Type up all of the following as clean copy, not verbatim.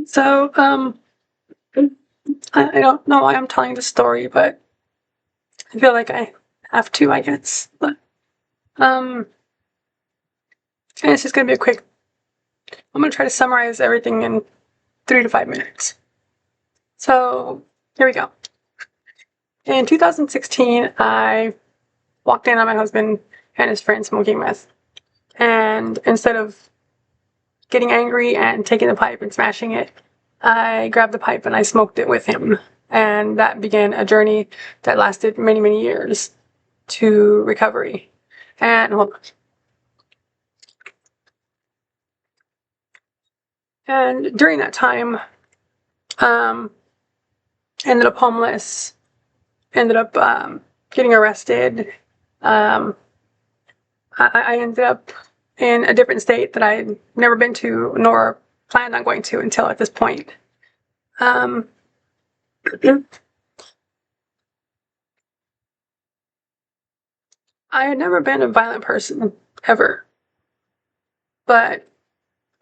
So, I don't know why I'm telling this story, but I feel like I have to, I guess. But, and it's just gonna be I'm gonna try to summarize everything in 3 to 5 minutes. So, here we go. In 2016, I walked in on my husband and his friend smoking meth. And instead of getting angry and taking the pipe and smashing it, I grabbed the pipe and I smoked it with him. And that began a journey that lasted many, many years to recovery. And hold on. And during that time, um, ended up homeless, ended up getting arrested. Um, I ended up in a different state that I'd never been to nor planned on going to until at this point. Um, I had never been a violent person, ever. But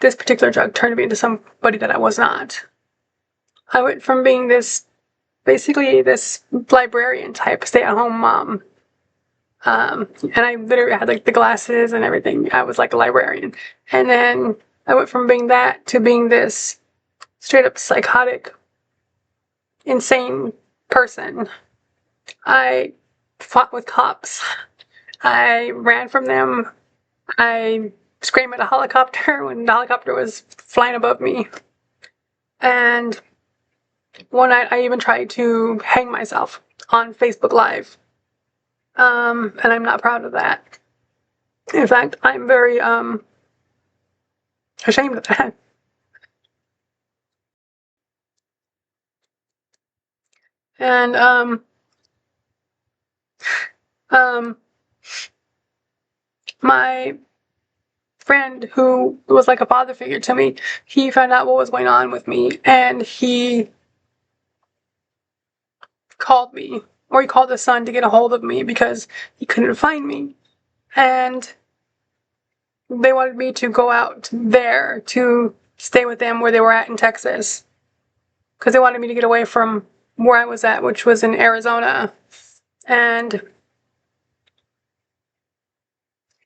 this particular drug turned me into somebody that I was not. I went from being basically this librarian type, stay-at-home mom. And I literally had like the glasses and everything. I was like a librarian. And then I went from being that to being this straight up psychotic, insane person. I fought with cops. I ran from them. I screamed at a helicopter when the helicopter was flying above me. And one night I even tried to hang myself on Facebook Live. And I'm not proud of that. In fact, I'm very ashamed of that. And um my friend, who was like a father figure to me, he found out what was going on with me, and he called me, or he called his son to get a hold of me because he couldn't find me. And they wanted me to go out there to stay with them where they were at in Texas, because they wanted me to get away from where I was at, which was in Arizona. And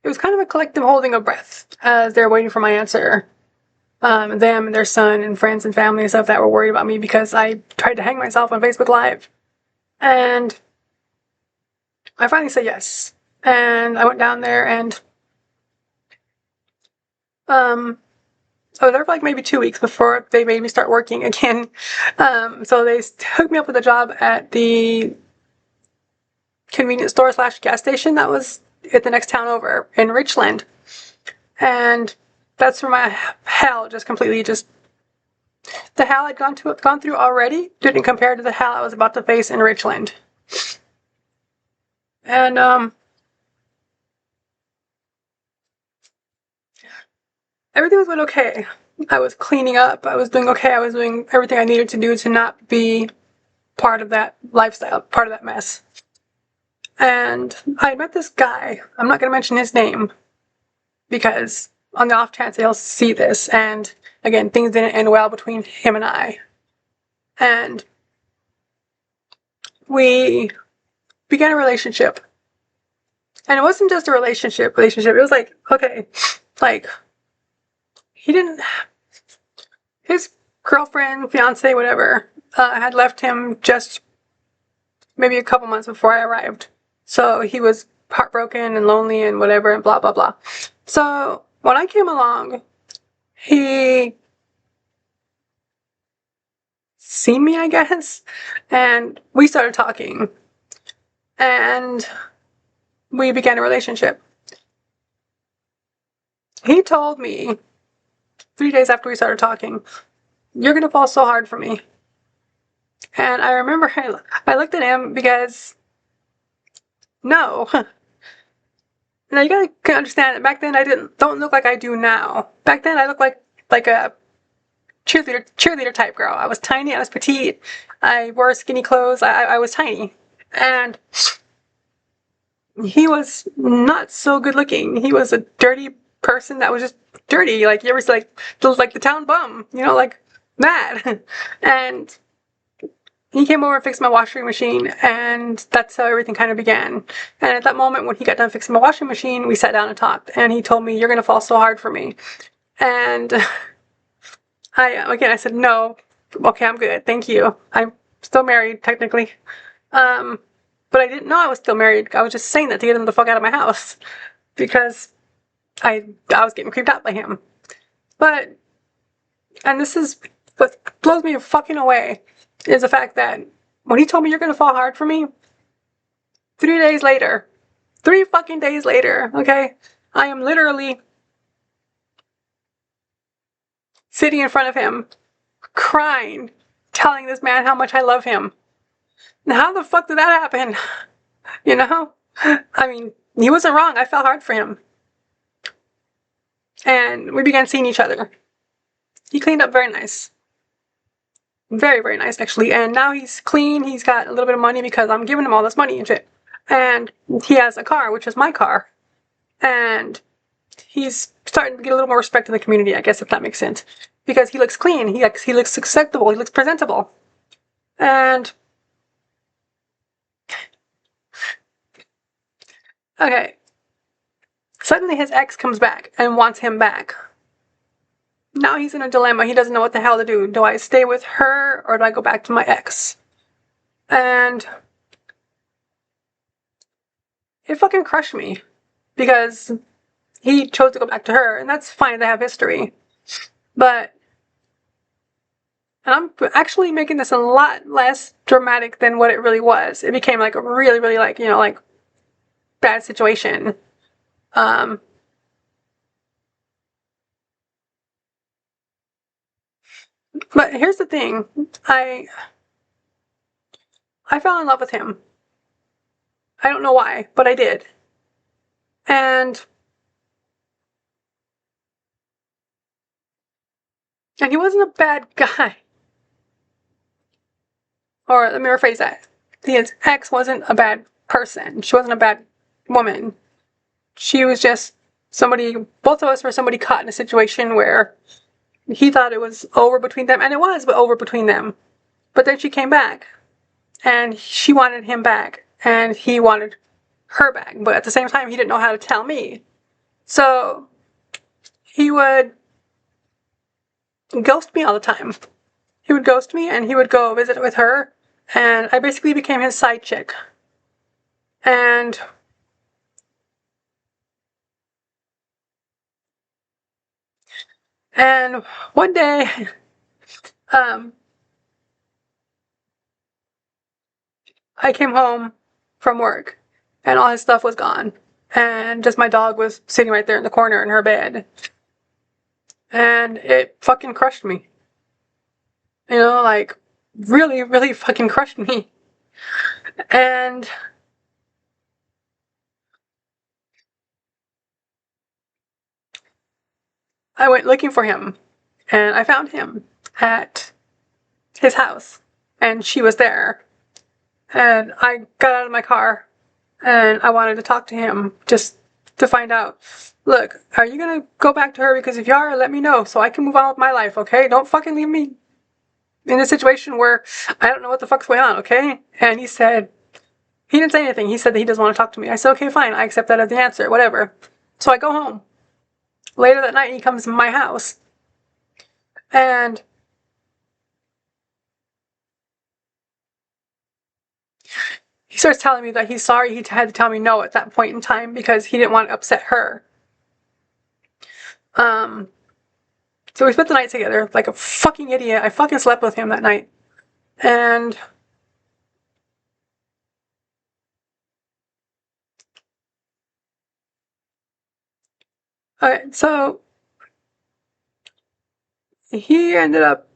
it was kind of a collective holding of breath as they're waiting for my answer. Them and their son and friends and family and stuff that were worried about me because I tried to hang myself on Facebook Live. And I finally said yes. And I went down there and I was there for like maybe 2 weeks before they made me start working again. So they hooked me up with a job at the convenience store / gas station that was at the next town over in Richland. And that's where my hell just completely the hell I'd gone through already didn't compare to the hell I was about to face in Richland. And everything was going okay. I was cleaning up. I was doing okay. I was doing everything I needed to do to not be part of that lifestyle, part of that mess. And I met this guy. I'm not going to mention his name because on the off chance he'll see this. And again, things didn't end well between him and I. And we began a relationship. And it wasn't just a relationship. It was like, okay, like, his girlfriend, fiance, whatever, had left him just maybe a couple months before I arrived. So he was heartbroken and lonely and whatever and blah, blah, blah. So when I came along, he seen me, I guess, and we started talking. And we began a relationship. He told me 3 days after we started talking, "You're going to fall so hard for me." And I remember I looked at him because, no. Now you gotta understand that back then I don't look like I do now. Back then I looked like a cheerleader type girl. I was tiny, I was petite, I wore skinny clothes, I was tiny. And he was not so good looking. He was a dirty person that was just dirty. Like, you ever see like the town bum, like mad. And he came over and fixed my washing machine, and that's how everything kind of began. And at that moment, when he got done fixing my washing machine, we sat down and talked, and he told me, "You're gonna fall so hard for me." And I said, "No, okay, I'm good, thank you. I'm still married, technically." But I didn't know I was still married. I was just saying that to get him the fuck out of my house, because I was getting creeped out by him. But, and this is what blows me fucking away, is the fact that when he told me, "You're gonna fall hard for me," 3 fucking days later, okay, I am literally sitting in front of him, crying, telling this man how much I love him. Now, how the fuck did that happen? You know? I mean, he wasn't wrong. I fell hard for him. And we began seeing each other. He cleaned up very nice. Very, very nice, actually. And now he's clean. He's got a little bit of money because I'm giving him all this money and shit. And he has a car, which is my car. And he's starting to get a little more respect in the community, I guess, if that makes sense. Because he looks clean. He looks acceptable. He looks presentable. And okay. Suddenly his ex comes back and wants him back. Now he's in a dilemma. He doesn't know what the hell to do. Do I stay with her or do I go back to my ex? And it fucking crushed me. Because he chose to go back to her, and that's fine, they have history. But, and I'm actually making this a lot less dramatic than what it really was. It became like a really, really like, like bad situation. But here's the thing. I fell in love with him. I don't know why, but I did. And he wasn't a bad guy. Or let me rephrase that. His ex wasn't a bad person. She wasn't a bad woman. She was just somebody, both of us were somebody caught in a situation where he thought it was over between them, and it was over between them. But then she came back, and she wanted him back, and he wanted her back. But at the same time, he didn't know how to tell me. So he would ghost me all the time. He would ghost me, and he would go visit with her, and I basically became his side chick. And one day, I came home from work, and all his stuff was gone, and just my dog was sitting right there in the corner in her bed. And it fucking crushed me. Like, really, really fucking crushed me. And I went looking for him, and I found him at his house, and she was there. And I got out of my car, and I wanted to talk to him, just to find out, look, are you gonna go back to her? Because if you are, let me know, so I can move on with my life, okay? Don't fucking leave me in a situation where I don't know what the fuck's going on, okay? And he didn't say anything. He said that he doesn't want to talk to me. I said, okay, fine, I accept that as the answer, whatever. So I go home. Later that night, he comes to my house, and he starts telling me that he's sorry he had to tell me no at that point in time because he didn't want to upset her. So we spent the night together like a fucking idiot. I fucking slept with him that night. And alright, so he ended up,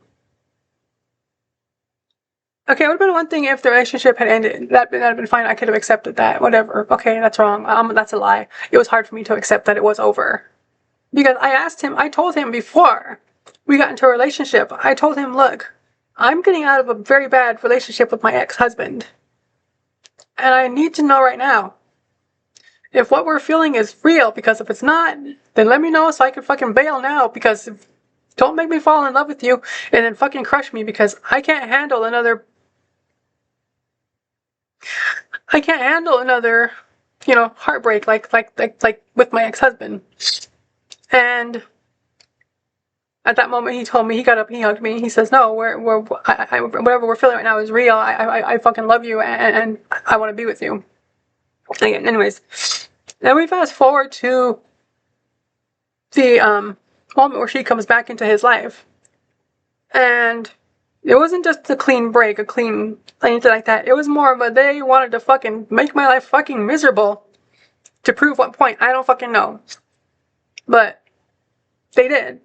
okay, it would have been one thing if the relationship had ended. That'd have been fine. I could have accepted that. Whatever. Okay, that's wrong. That's a lie. It was hard for me to accept that it was over. Because I told him before we got into a relationship, I told him, look, I'm getting out of a very bad relationship with my ex-husband. And I need to know right now if what we're feeling is real, because if it's not, then let me know so I can fucking bail now, because Don't make me fall in love with you and then fucking crush me, because I can't handle another, heartbreak like with my ex-husband. And at that moment, he told me, he got up, he hugged me. He says, "No, whatever we're feeling right now is real. I fucking love you, and I want to be with you." Again, anyways, then we fast forward to the moment where she comes back into his life, and it wasn't just a clean break, a clean anything like that. It was more of a, they wanted to fucking make my life fucking miserable. To prove what point, I don't fucking know, but they did.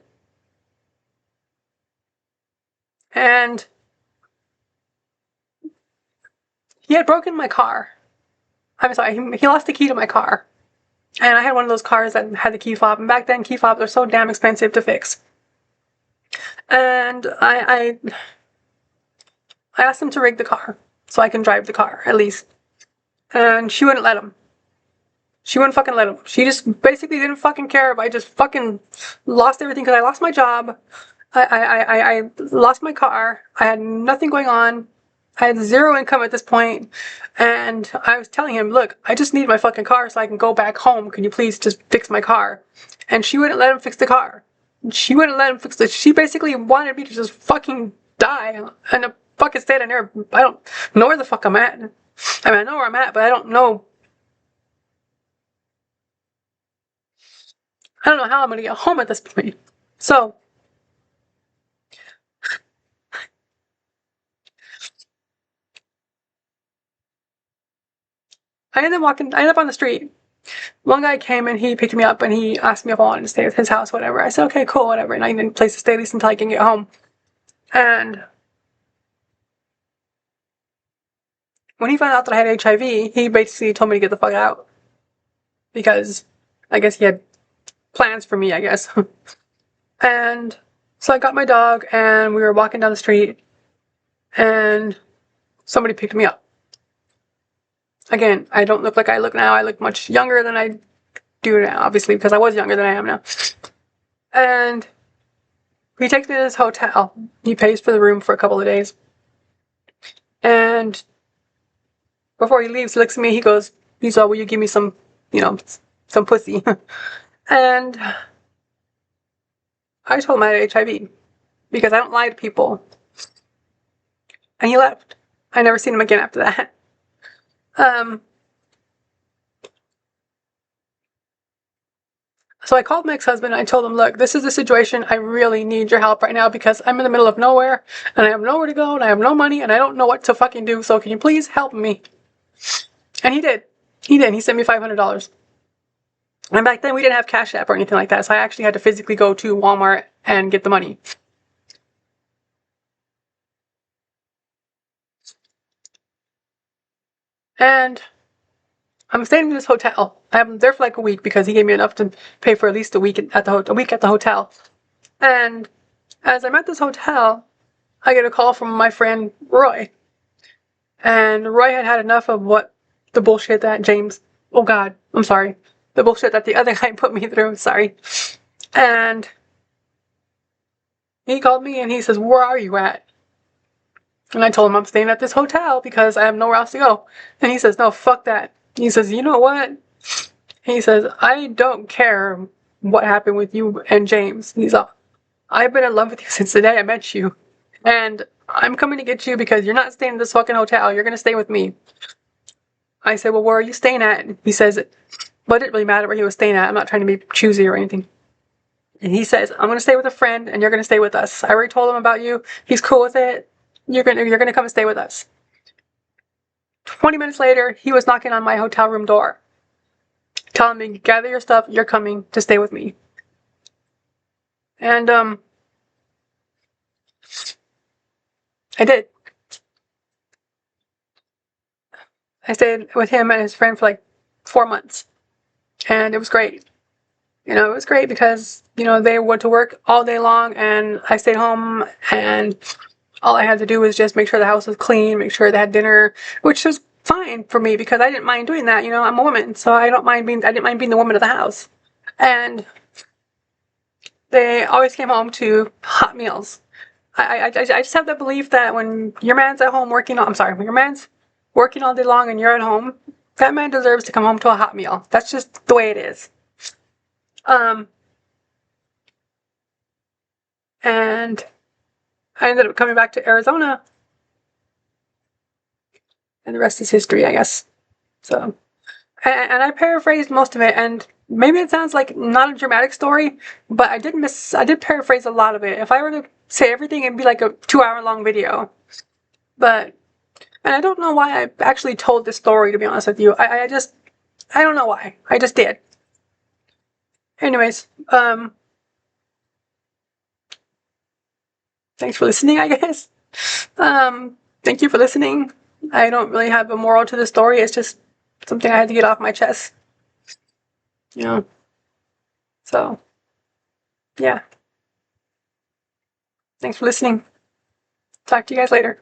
And he had broken my car. I'm sorry, he lost the key to my car. And I had one of those cars that had the key fob. And back then, key fobs are so damn expensive to fix. And I asked him to rig the car so I can drive the car, at least. And she wouldn't let him. She wouldn't fucking let him. She just basically didn't fucking care if I just fucking lost everything, because I lost my job. I lost my car. I had nothing going on. I had zero income at this point, and I was telling him, "Look, I just need my fucking car so I can go back home. Can you please just fix my car?" And she wouldn't let him fix the car. She wouldn't let him fix it. She basically wanted me to just fucking die in a fucking state of nerve. I don't know where the fuck I'm at. I mean, I know where I'm at, but I don't know how I'm gonna get home at this point. So I ended up on the street. One guy came and he picked me up and he asked me if I wanted to stay at his house, whatever. I said, okay, cool, whatever. And I needed a place to stay at least until I can get home. And when he found out that I had HIV, he basically told me to get the fuck out. Because I guess he had plans for me, I guess. And so I got my dog and we were walking down the street and somebody picked me up. Again, I don't look like I look now. I look much younger than I do now, obviously, because I was younger than I am now. And he takes me to this hotel. He pays for the room for a couple of days. And before he leaves, he looks at me, he goes, "Will you give me some pussy?" And I told him I had HIV, because I don't lie to people. And he left. I never seen him again after that. So I called my ex-husband and I told him, "Look, this is the situation. I really need your help right now, because I'm in the middle of nowhere and I have nowhere to go and I have no money and I don't know what to fucking do. So can you please help me?" And he did. He sent me $500. And back then we didn't have Cash App or anything like that, so I actually had to physically go to Walmart and get the money. And I'm staying in this hotel. I'm there for like a week because he gave me enough to pay for at least a week at the hotel. And as I'm at this hotel, I get a call from my friend Roy. And Roy had enough of the bullshit that James, oh God, I'm sorry, the bullshit that the other guy put me through, sorry. And he called me and he says, "Where are you at?" And I told him I'm staying at this hotel because I have nowhere else to go. And he says, "No, fuck that." He says, "You know what?" He says, "I don't care what happened with you and James." He's like, "I've been in love with you since the day I met you. And I'm coming to get you because you're not staying in this fucking hotel. You're going to stay with me." I said, "Well, where are you staying at?" He says, well, it didn't really matter where he was staying at. I'm not trying to be choosy or anything. And he says, "I'm going to stay with a friend and you're going to stay with us. I already told him about you. He's cool with it. You're going to come and stay with us." 20 minutes later, he was knocking on my hotel room door, telling me, "Gather your stuff. You're coming to stay with me." And I did. I stayed with him and his friend for like 4 months. And it was great. It was great because, they went to work all day long and I stayed home and all I had to do was just make sure the house was clean, make sure they had dinner, which was fine for me because I didn't mind doing that. I'm a woman, so I didn't mind being the woman of the house. And they always came home to hot meals. I just have the belief that when your man's at home working, when your man's working all day long and you're at home, that man deserves to come home to a hot meal. That's just the way it is. And I ended up coming back to Arizona, and the rest is history, I guess. So, and I paraphrased most of it, and maybe it sounds like not a dramatic story, but I did paraphrase a lot of it. If I were to say everything, it'd be like a 2-hour long video. And I don't know why I actually told this story, to be honest with you. I don't know why. I just did. Anyways, thanks for listening, I guess. Thank you for listening. I don't really have a moral to the story. It's just something I had to get off my chest. You know. So, yeah. Thanks for listening. Talk to you guys later.